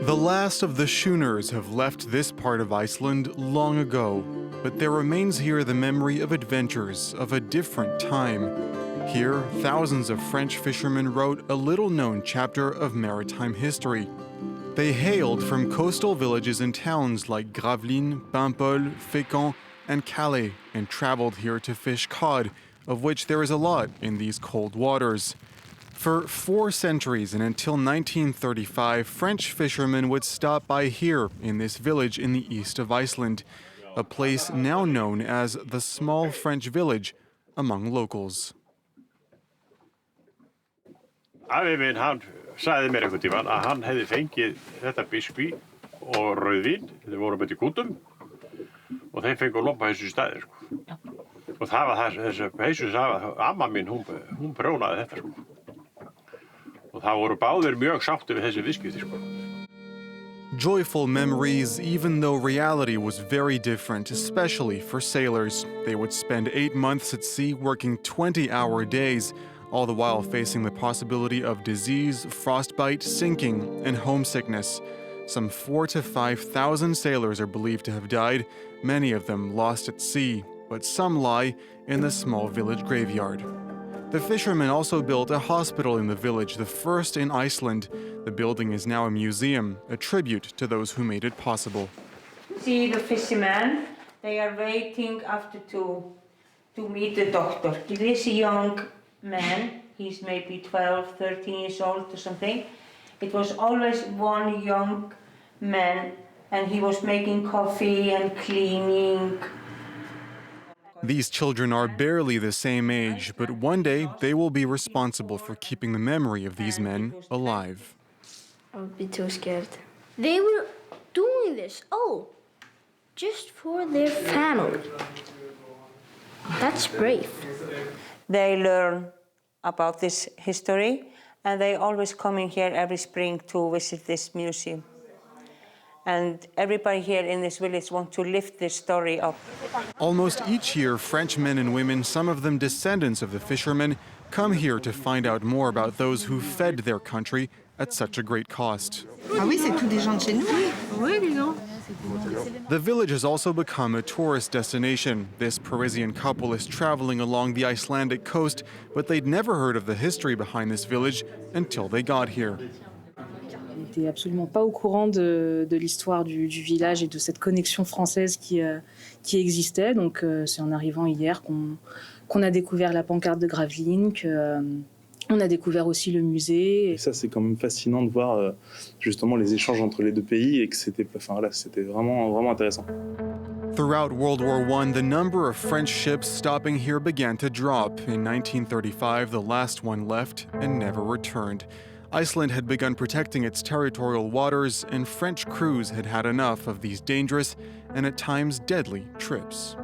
The last of the schooners have left this part of Iceland long ago, but there remains here the memory of adventures of a different time. Here, thousands of French fishermen wrote a little-known chapter of maritime history. They hailed from coastal villages and towns like Gravelines, Paimpol, Fécamp, and Calais, and traveled here to fish cod, of which there is a lot in these cold waters. For 4 centuries and until 1935, French fishermen would stop by here in this village in the east of Iceland, a place now known as the Small French Village among locals. Afi minn, hann sagði mér einhvern tímann að hann hefði fengið þetta biskví og rauðvín, þeir voru með í kútum og þeir fengu lompaheisu í staðinn, sko. Og það var þessi heisu sagði að amma mín, hún prjónaði þetta, sko. Og það voru báðir mjög sáttir við þessi viskvíti, sko. Joyful memories, even though reality was very different, especially for sailors. They would spend 8 months at sea working 20-hour days, all the while facing the possibility of disease, frostbite, sinking, and homesickness. Some 4,000 to 5,000 sailors are believed to have died, many of them lost at sea, but some lie in the small village graveyard. The fishermen also built a hospital in the village, the first in Iceland. The building is now a museum, a tribute to those who made it possible. See the fishermen, they are waiting after to meet the doctor. This young man, he's maybe 12, 13 years old or something. It was always one young man, and he was making coffee and cleaning. These children are barely the same age, but one day they will be responsible for keeping the memory of these men alive. I would be too scared. They were doing this, just for their family. That's brave. They learn about this history, and they always come in here every spring to visit this museum. And everybody here in this village wants to lift this story up. Almost each year, French men and women, some of them descendants of the fishermen, come here to find out more about those who fed their country at such a great cost. Ah oui, c'est tous des gens de chez nous. Oui, dis donc. The village has also become a tourist destination. This Parisian couple is traveling along the Icelandic coast, but they'd never heard of the history behind this village until they got here. J'étais absolument pas au courant de l'histoire du village et de cette connexion française qui existait. Donc c'est en arrivant hier qu'on a découvert la pancarte de Gravelines, qu'on a découvert aussi le musée. Et ça, c'est quand même fascinant de voir justement les échanges entre les deux pays et que c'était vraiment, vraiment intéressant. Throughout World War I, the number of French ships stopping here began to drop. In 1935, the last one left and never returned. Iceland had begun protecting its territorial waters, and French crews had had enough of these dangerous and at times deadly trips.